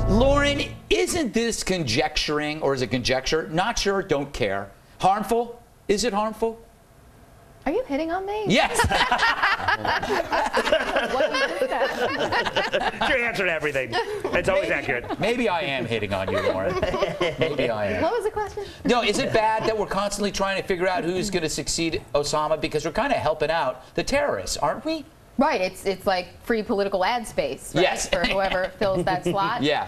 Lauren, isn't this conjecturing, or is it conjecture? Not sure, don't care. Harmful? Is it harmful? Are you hitting on me? Yes. Your answer to everything. It's always accurate. Maybe I am hitting on you, Lauren. Maybe I am. What was the question? No, is it bad that we're constantly trying to figure out who's going to succeed Osama? Because we're kind of helping out the terrorists, aren't we? Right. It's like free political ad space, right? Yes. For whoever fills that slot. Yeah.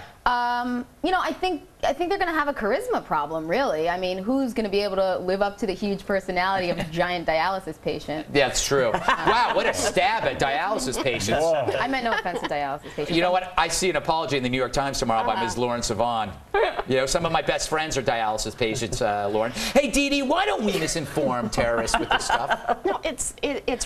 You know, I think they're going to have a charisma problem, really. I mean, who's going to be able to live up to the huge personality of a giant dialysis patient? Yeah, it's true. Wow, what a stab at dialysis patients. I meant no offense to dialysis patients. You know what? I see an apology in the New York Times tomorrow by Ms. Lauren Savan. You know, some of my best friends are dialysis patients, Lauren. Hey, Dee Dee, why don't we misinform terrorists with this stuff? No, it's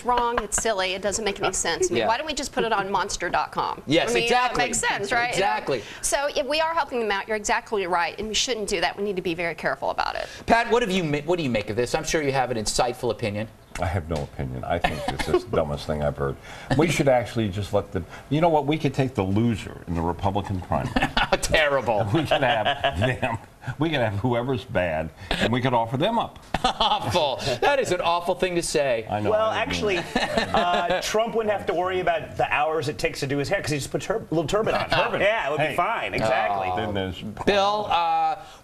wrong. It's silly. It doesn't make any sense. I mean, why don't we just put it on monster.com? Yes, I mean, exactly. It makes sense, right? Exactly. So if we are helping them out, you're exactly right, and we shouldn't do that. We need to be very careful about it. Pat, what do you make of this? I'm sure you have an insightful opinion. I have no opinion. I think this is the dumbest thing I've heard. We should actually just let the... You know what? We could take the loser in the Republican primary. Terrible. We could have them. We could have whoever's bad, and we could offer them up. Awful. That is an awful thing to say. I know. Well, actually, Trump wouldn't have to worry about the hours it takes to do his hair because he just puts a little turban on. Yeah, it would be fine. Exactly. Then there's Bill,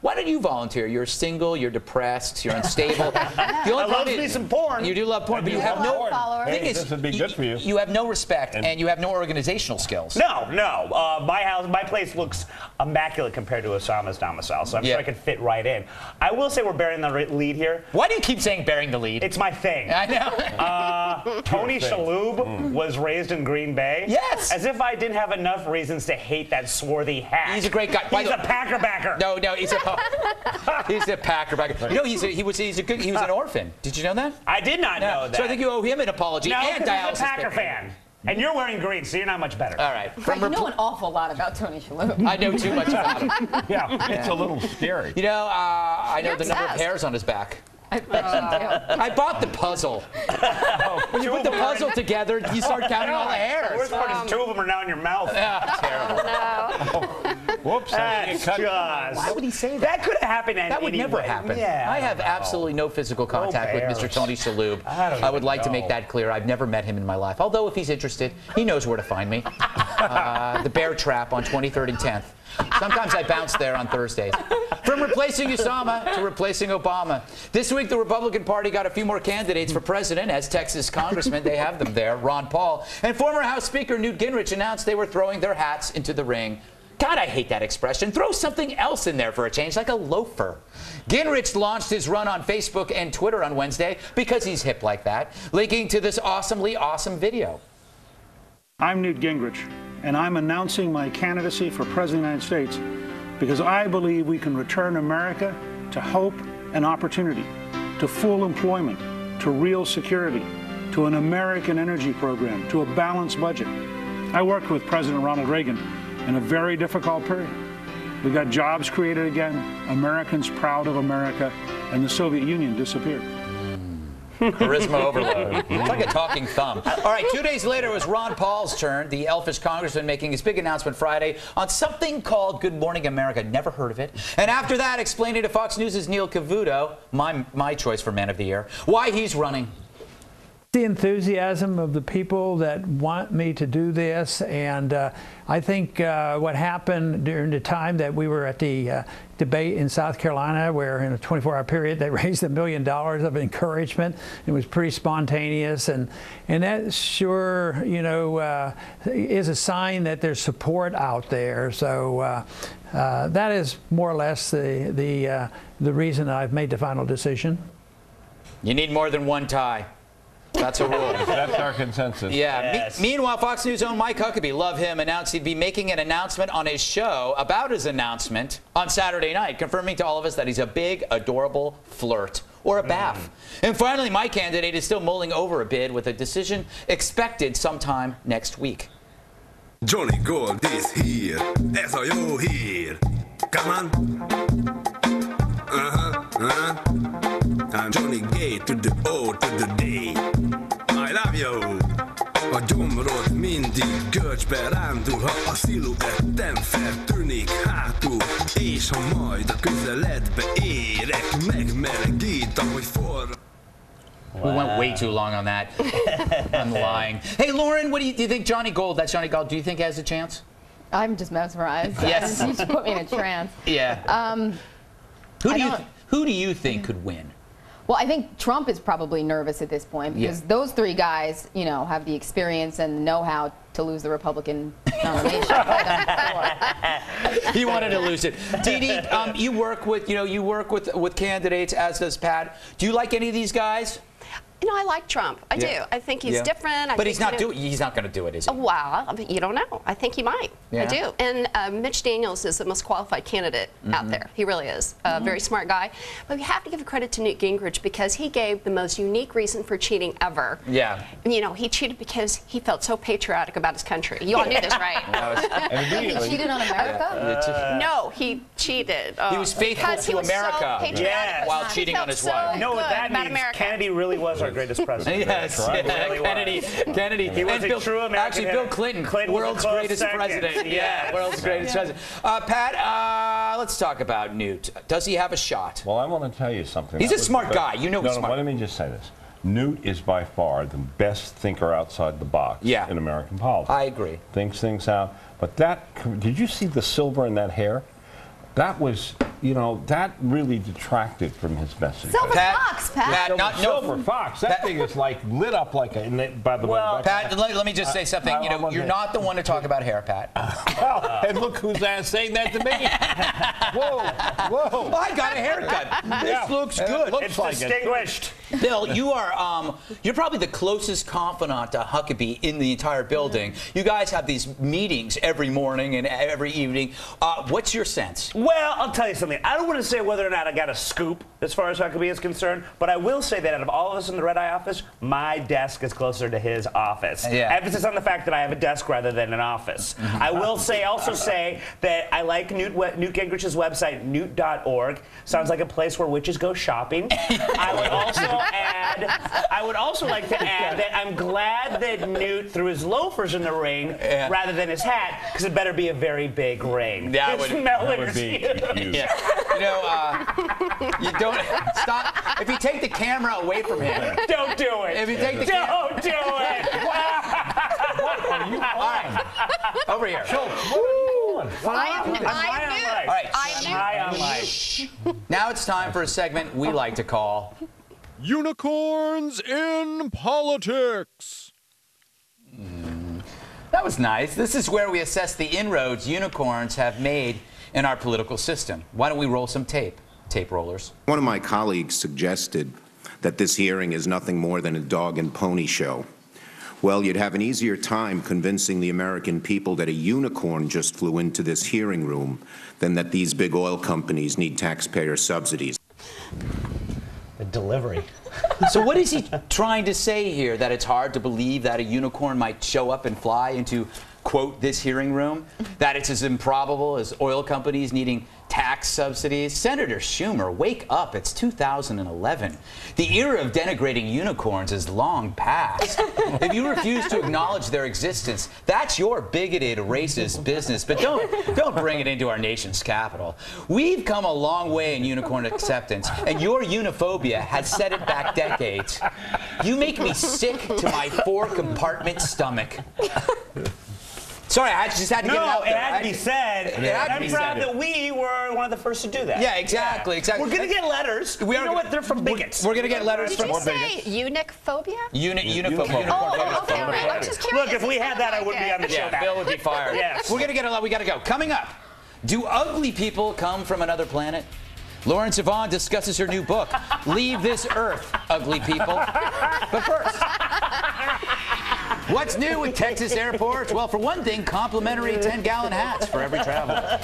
why don't you volunteer? You're single, you're depressed, you're unstable. I love me some porn. You do love porn, but you have no... Hey, this would be good for you. You have no respect, and you have no organizational skills. No. My place looks immaculate compared to Osama's domicile, so I'm sure I could fit right in. I will say we're bearing the lead here. Why do you keep saying bearing the lead? It's my thing. I know. Tony Shalhoub was raised in Green Bay. Yes. As if I didn't have enough reasons to hate that swarthy hack. He's a great guy. He's a Packer backer. No, he's a Packer backer. You know, he was an orphan. Did you know that? I did not know that. So I think you owe him an apology and dialysis. He's a Packer fan. And you're wearing green, so you're not much better. All right. Right, you know an awful lot about Tony Shalhoub. I know too much about him. Yeah, it's a little scary. You know, I know the number of hairs on his back. I bet you do. I bought the puzzle. When you put the puzzle together, you start counting all the hairs. The worst part is two of them are now in your mouth. Terrible. No. Whoops. Why would he say that? That could have happened That would never happen. Yeah, I have absolutely no physical contact with Mr. Tony Shalhoub. I would like to make that clear. I've never met him in my life. Although, if he's interested, he knows where to find me. The Bear Trap on 23rd and 10th. Sometimes I bounce there on Thursdays. From replacing Osama to replacing Obama. This week, the Republican Party got a few more candidates for president. As Texas congressmen, they have them there. Ron Paul and former House Speaker Newt Gingrich announced they were throwing their hats into the ring. God, I hate that expression. Throw something else in there for a change, like a loafer. Gingrich launched his run on Facebook and Twitter on Wednesday because he's hip like that, linking to this awesomely awesome video. I'm Newt Gingrich, and I'm announcing my candidacy for President of the United States because I believe we can return America to hope and opportunity, to full employment, to real security, to an American energy program, to a balanced budget. I worked with President Ronald Reagan in a very difficult period. We got jobs created again, Americans proud of America, and the Soviet Union disappeared. Charisma overload. It's like a talking thumb. All right, 2 days later, it was Ron Paul's turn, the elfish congressman making his big announcement Friday on something called Good Morning America. Never heard of it. And after that, explaining to Fox News' Neil Cavuto, my choice for Man of the Year, why he's running. The enthusiasm of the people that want me to do this, and I think what happened during the time that we were at the debate in South Carolina, where in a 24-hour period they raised $1 million of encouragement. It was pretty spontaneous, and that sure, you know, is a sign that there's support out there. So that is more or less the reason I've made the final decision. You need more than one tie. That's a rule. That's our consensus. Yeah. Yes. Meanwhile, Fox News' own Mike Huckabee, love him, announced he'd be making an announcement on his show about his announcement on Saturday night, confirming to all of us that he's a big, adorable flirt or a baff. And finally, my candidate is still mulling over a bid with a decision expected sometime next week. Johnny Gold is here. Ez a jó hír. Come on. I'm Johnny Gay to the O to the D. I love you. A gyomrod mindig görcsbe rándul, ha a sziluettem feltűnik hátul. És ha majd a közeledbe érek, megmelegít, ahogy forra. We went way too long on that. I'm lying. Hey, Lauren, what do you think Johnny Gold, that's Johnny Gold, do you think has a chance? I'm just mesmerized. Yes. You just put me in a trance. Yeah. Who do you think could win? Well, I think Trump is probably nervous at this point because those three guys, you know, have the experience and the know-how to lose the Republican nomination. He wanted to lose it. Dee Dee, you work with candidates, as does Pat. Do you like any of these guys? You know, I like Trump. I do. I think he's different. But he's not going to do it, is he? Well, you don't know. I think he might. I do. And Mitch Daniels is the most qualified candidate out there. He really is. A very smart guy. But we have to give credit to Newt Gingrich because he gave the most unique reason for cheating ever. Yeah. You know, he cheated because he felt so patriotic about his country. You all knew this, right? He cheated on America? No, he cheated. He was faithful to America while cheating on his wife. You know what that means? America. Kennedy really was our greatest president. Yes, Kennedy. He was a true American. Actually, Bill Clinton world's greatest president. Yeah, world's greatest president. Pat, let's talk about Newt. Does he have a shot? Well, I want to tell you something. He's a smart guy. You know he's smart. Let me just say this. Newt is by far the best thinker outside the box in American politics. I agree. Thinks things out. But did you see the silver in that hair? That was, you know, that really detracted from his message. Silver fox, Pat. Silver fox. That thing is like lit up like a. By the way, Pat, let me just say something. You know, you're not the one to talk about hair, Pat. And look who's saying that to me. Whoa. Well, I got a haircut. This looks good. It's like distinguished. Bill, you are you're probably the closest confidant to Huckabee in the entire building. You guys have these meetings every morning and every evening. What's your sense? Well, I'll tell you something. I don't want to say whether or not I got a scoop as far as Huckabee is concerned, but I will say that out of all of us in the Red Eye office, my desk is closer to his office. Yeah. Emphasis on the fact that I have a desk rather than an office. I will also say that I like Newt Gingrich's website, newt.org. Sounds like a place where witches go shopping. I would also like to add that I'm glad that Newt threw his loafers in the ring rather than his hat, because it better be a very big ring. That would be huge. Yeah. You know, you don't stop. If you take the camera away from him, don't do it. If you take the don't do it. What are you on? All right, over here. Schultz, what are you on? High on life. Now it's time for a segment we like to call Unicorns in Politics. That was nice. This is where we assess the inroads unicorns have made in our political system. Why don't we roll some tape? Tape rollers. One of my colleagues suggested that this hearing is nothing more than a dog and pony show. Well, you'd have an easier time convincing the American people that a unicorn just flew into this hearing room than that these big oil companies need taxpayer subsidies. The delivery. So what is he trying to say here? That it's hard to believe that a unicorn might show up and fly into, quote, this hearing room? That it's as improbable as oil companies needing tax subsidies? Senator Schumer, wake up. It's 2011. The era of denigrating unicorns is long past. If you refuse to acknowledge their existence, that's your bigoted, racist business. But don't bring it into our nation's capital. We've come a long way in unicorn acceptance, and your uniphobia has set it back decades. You make me sick to my 4-compartment stomach. Sorry, I just had to get it out there. No, it had to be said. I'm proud that we were one of the first to do that. Yeah, exactly. We're going to get letters. You know what? They're from bigots. We're going to get letters from bigots. Did you say unicophobia? Uniphobia. Oh, okay, all right. I'm just curious. Look, if we had that, I wouldn't be on the show now. Bill would be fired. Yes. We're going to get a lot. We got to go. Coming up, do ugly people come from another planet? Lauren Sivan discusses her new book, Leave This Earth, Ugly People. But first, what's new with Texas airports? Well, for one thing, complimentary 10-gallon hats for every traveler.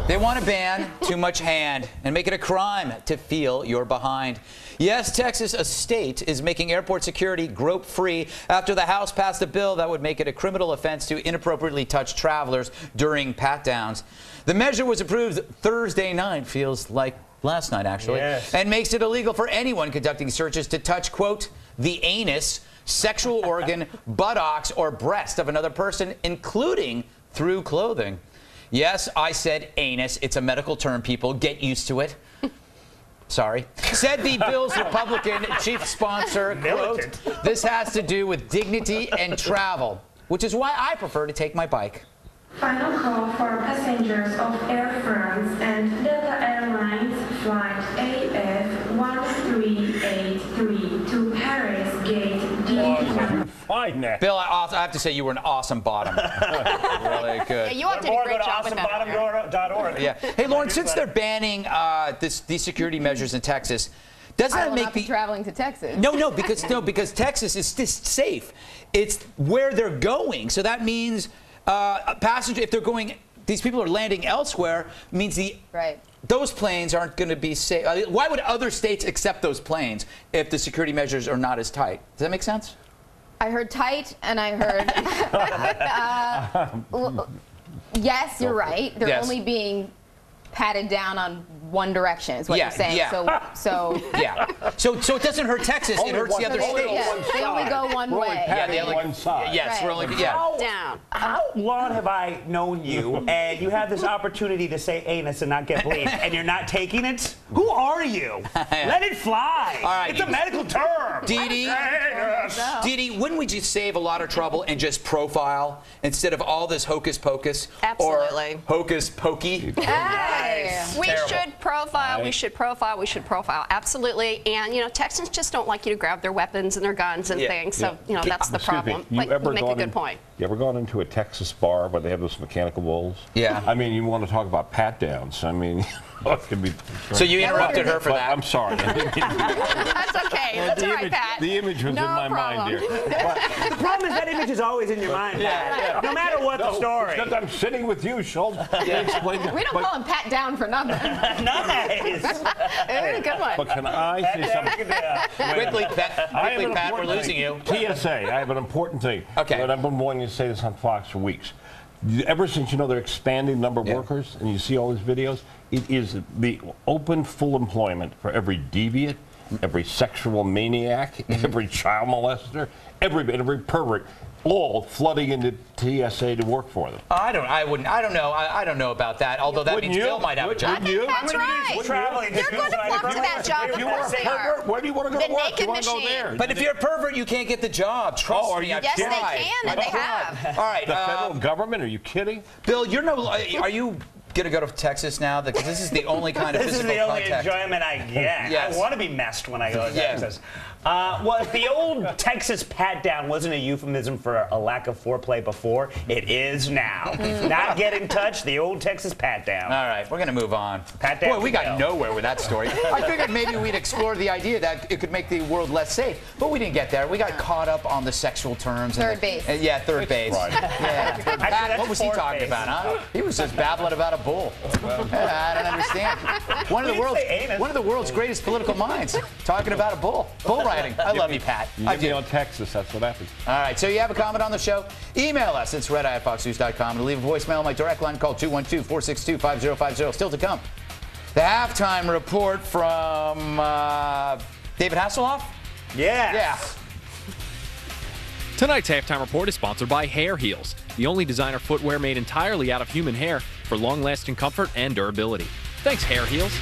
They want to ban too much hand and make it a crime to feel you're behind. Yes, Texas, a state, is making airport security grope-free after the House passed a bill that would make it a criminal offense to inappropriately touch travelers during pat-downs. The measure was approved Thursday night. Feels like last night actually, and makes it illegal for anyone conducting searches to touch, quote, the anus, sexual organ, buttocks, or breast of another person, including through clothing. Yes, I said anus. It's a medical term, people. Get used to it. Sorry. Said the bill's Republican chief sponsor, quote, this has to do with dignity and travel, which is why I prefer to take my bike. Final call for passengers of Air France and Delta Airlines flight AF1383 to Paris Gate D1. Bill, I have to say you were an awesome bottom. Really good. Yeah, you have to do a great job with that. awesomebottom.org. Yeah. Hey, Lauren, since they're banning these security measures in Texas, doesn't I that will make not be traveling to Texas. No, because Texas is just safe. It's where they're going, so that means passenger, if they're going, these people are landing elsewhere, means those planes aren't going to be safe. Why would other states accept those planes if the security measures are not as tight? Does that make sense? I heard tight, and I heard. Yes, you're right. They're only being patted down on one direction, is what you're saying. Yeah. So it doesn't hurt Texas. It hurts the other states. They only go one way. One side. Yes, we're only down. How long have I known you, and you have this opportunity to say anus and not get bleeped, and you're not taking it? Who are you? Let it fly. All right, it's a medical term. Dee Dee, wouldn't we just save a lot of trouble and just profile instead of all this hocus pocus? Absolutely. Or hocus pokey? We should profile. We should profile. We should profile. Absolutely. And Texans just don't like you to grab their weapons and their guns and things. So that's the problem. But you make a good point. You ever gone into a Texas bar where they have those mechanical bulls? Yeah. I mean, you want to talk about pat downs. I mean, it could be. So you interrupted her for that. I'm sorry. That's okay. That's all right, Pat. The image was in my mind here. The problem is that image is always in your mind, Pat. No matter what the story. Because I'm sitting with you, Schultz. We don't call him Pat Down for nothing. Nice. It was a good one. But can I say something? Quickly, Pat, we're losing you. TSA, I have an important thing. Okay. But I've been wanting to say this on Fox for weeks. Ever since they're expanding the number of workers, and you see all these videos, it is the open full employment for every deviant, every sexual maniac, every child molester, every pervert, all flooding into TSA to work for them. I don't know about that. Although that means Bill might have a job. I think that's right. You're going to flock to that job. If you are a pervert, where do you want to go to work? You want to go there. But if you're a pervert, you can't get the job. Trust me, I've tried. Yes, they can, and they have. All right. The federal government? Are you kidding? Bill, are you going to go to Texas now? Because this is the only kind of physical contact. This is the only enjoyment I get. Yes. I want to be messed when I go to Texas. Well, if the old Texas pat down wasn't a euphemism for a lack of foreplay before, it is now. Not getting touched, the old Texas pat down. All right, we're going to move on. Pat down. Boy, we got nowhere with that story. I figured maybe we'd explore the idea that it could make the world less safe, but we didn't get there. We got caught up on the sexual terms. Third base. Yeah, third base. Right. Yeah. Pat, what was he talking about, huh? He was just babbling about a bull. I don't understand. One of the world's greatest political minds talking about a bull. Bull riding. I love you, Pat. I do. On Texas, that's what happens. All right, so you have a comment on the show? Email us. It's redeye@foxnews.com. And leave a voicemail. My direct line, call 212-462-5050. Still to come. The halftime report from David Hasselhoff? Yeah. Tonight's halftime report is sponsored by Hair Heels, the only designer footwear made entirely out of human hair for long-lasting comfort and durability. Thanks, Hair Heels.